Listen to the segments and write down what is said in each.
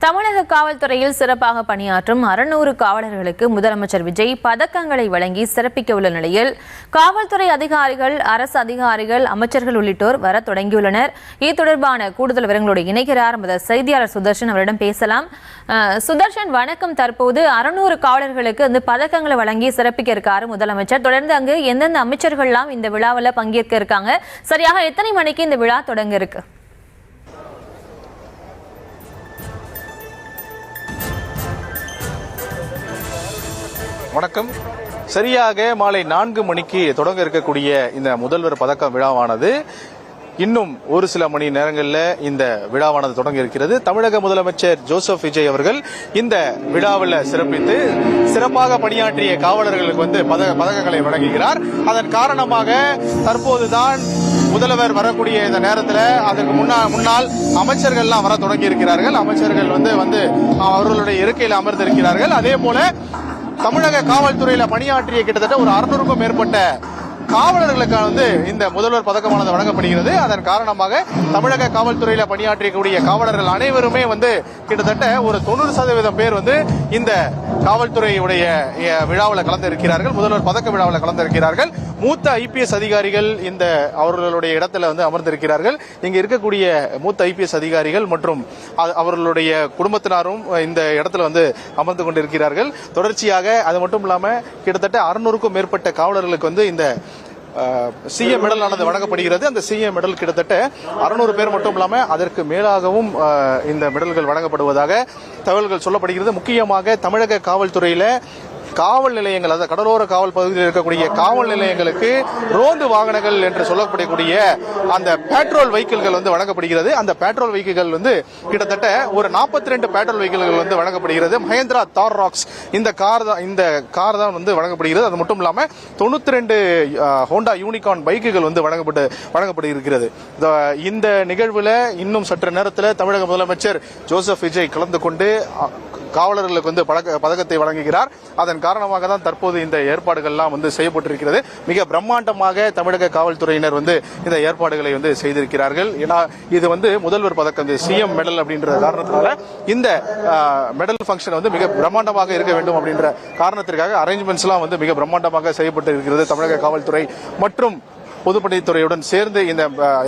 தமிழக காவல்துறையில் சிறப்பாக பணியாற்றும் 600 காவலர்களுக்கு முதலமைச்சர் விஜய் பதக்கங்களை வழங்கி சிறப்பிக்க உள்ள நிலையில் காவல்துறை அதிகாரிகள், அரசு அதிகாரிகள், அமைச்சர்கள் உள்ளிட்டோர் வர தொடங்கியுள்ளனர். இது தொடர்பான கூடுதல் விவரங்களோடு இணைக்கிறார் செய்தியாளர் சுதர்ஷன். அவரிடம் பேசலாம். சுதர்ஷன், வணக்கம். தற்போது 600 காவலர்களுக்கு வந்து பதக்கங்களை வழங்கி சிறப்பிக்க இருக்காரு முதலமைச்சர். தொடர்ந்து அங்கு எந்தெந்த அமைச்சர்கள்லாம் இந்த விழாவில் பங்கேற்க இருக்காங்க? சரியாக எத்தனை மணிக்கு இந்த விழா தொடங்க இருக்கு? வணக்கம். சரியாக மாலை 4 மணிக்கு தொடங்க இருக்கக்கூடிய இந்த முதல்வர் பதக்க விழாவானது இன்னும் ஒரு சில மணி நேரங்களில் இந்த விழாவானது தொடங்க இருக்கிறது. தமிழக முதலமைச்சர் ஜோசப் விஜய் அவர்கள் இந்த விழாவில் சிறப்பித்து சிறப்பாக பணியாற்றிய காவலர்களுக்கு வந்து பதக்கங்களை வழங்குகிறார். அதன் காரணமாக தற்போதுதான் முதல்வர் வரக்கூடிய இந்த நேரத்தில் அதற்கு முன்னால் அமைச்சர்கள்லாம் வர தொடங்கி இருக்கிறார்கள். அமைச்சர்கள் வந்து அவர்களுடைய இருக்கையில் அமர்ந்திருக்கிறார்கள். அதே போல தமிழக காவல்துறையில பணியாற்றிய கிட்டத்தட்ட ஒரு 600க்கும் மேற்பட்ட காவலர்களுக்கு இந்த முதல்வர் பதக்கமானது வழங்கப்படுகிறது. அதன் காரணமாக தமிழக காவல்துறையில பணியாற்றக்கூடிய காவலர்கள் அனைவருமே கிட்டத்தட்ட ஒரு 90% பேர் இந்த காவல்துறையுடைய விழாவில் கலந்து இருக்கிறார்கள். முதல்வர் பதக்க விழாவில் கலந்து இருக்கிறார்கள். மூத்த ஐபிஎஸ் அதிகாரிகள் இந்த அவர்களுடைய இடத்துல அமர்ந்திருக்கிறார்கள். இங்க இருக்கக்கூடிய மூத்த ஐபிஎஸ் அதிகாரிகள் மற்றும் அவர்களுடைய குடும்பத்தினரும் இந்த இடத்துல அமர்ந்து கொண்டிருக்கிறார்கள். தொடர்ச்சியாக அது மட்டும் இல்லாம கிட்டத்தட்ட 600க்கும் மேற்பட்ட காவலர்களுக்கு இந்த சிஎம் மெடல் ஆனது வழங்கப்படுகிறது. அந்த சிஎம் மெடல் கிட்டத்தட்ட 600 பேர் மட்டும் இல்லாம அதற்கு மேலாகவும் இந்த மெடல்கள் வழங்கப்படுவதாக தகவல்கள் சொல்லப்படுகிறது. முக்கியமாக தமிழக காவல்துறையில காவல் நிலையங்கள், அதாவது கடலோர காவல் பகுதியில் இருக்கக்கூடிய காவல் நிலையங்களுக்கு ரோந்து வாகனங்கள் என்று சொல்லப்படக்கூடிய அந்த பேட்ரோல் வெஹிக்கிள்கள் வழங்கப்படுகிறது. அந்த பேட்ரோல் வெஹிக்கிள்கள் கிட்டத்தட்ட ஒரு 42 பேட்ரோல் வெஹிக்கிள்கள் வழங்கப்படுகிறது. மஹேந்திரா தார் ராக்ஸ் இந்த கார் தான் வழங்கப்படுகிறது. அது மட்டும் இல்லாம 92 ஹோண்டா யூனிகார்ன் பைக்குகள் வழங்கப்பட்டு இருக்கிறது. இந்த நிகழ்வுல இன்னும் சற்று நேரத்தில் தமிழக முதலமைச்சர் ஜோசப் விஜய் கலந்து கொண்டு காவலர்களுக்கு பதக்கத்தை வழங்குகிறார். அதன் காரணமாக தான் தற்போது இந்த ஏற்பாடுகள்லாம் செய்யப்பட்டிருக்கிறது. மிக பிரம்மாண்டமாக தமிழக காவல்துறையினர் இந்த ஏற்பாடுகளை செய்திருக்கிறார்கள். ஏன்னா இது முதல்வர் பதக்கம், சிஎம் மெடல் அப்படின்ற காரணத்தினால இந்த மெடல் ஃபங்க்ஷன் மிக பிரம்மாண்டமாக இருக்க வேண்டும் அப்படின்ற காரணத்திற்காக அரேஞ்ச்மெண்ட்ஸ் எல்லாம் மிக பிரம்மாண்டமாக செய்யப்பட்டு இருக்கிறது. தமிழக காவல்துறை மற்றும் பொதுப்பணித்துறையுடன் சேர்ந்து இந்த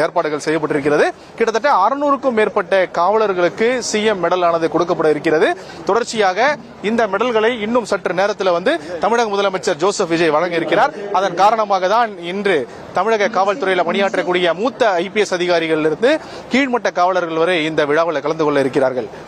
ஏற்பாடுகள் செய்யப்பட்டிருக்கிறது. கிட்டத்தட்ட 600க்கும் மேற்பட்ட காவலர்களுக்கு சிஎம் மெடல் ஆனது கொடுக்கப்பட இருக்கிறது. தொடர்ச்சியாக இந்த மெடல்களை இன்னும் சற்று நேரத்தில் தமிழக முதலமைச்சர் ஜோசப் விஜய் வழங்க இருக்கிறார். அதன் காரணமாக தான் இன்று தமிழக காவல்துறையில் பணியாற்றக்கூடிய மூத்த ஐபிஎஸ் அதிகாரிகளிலிருந்து கீழ்மட்ட காவலர்கள் வரை இந்த விழாவில் கலந்து கொள்ள இருக்கிறார்கள்.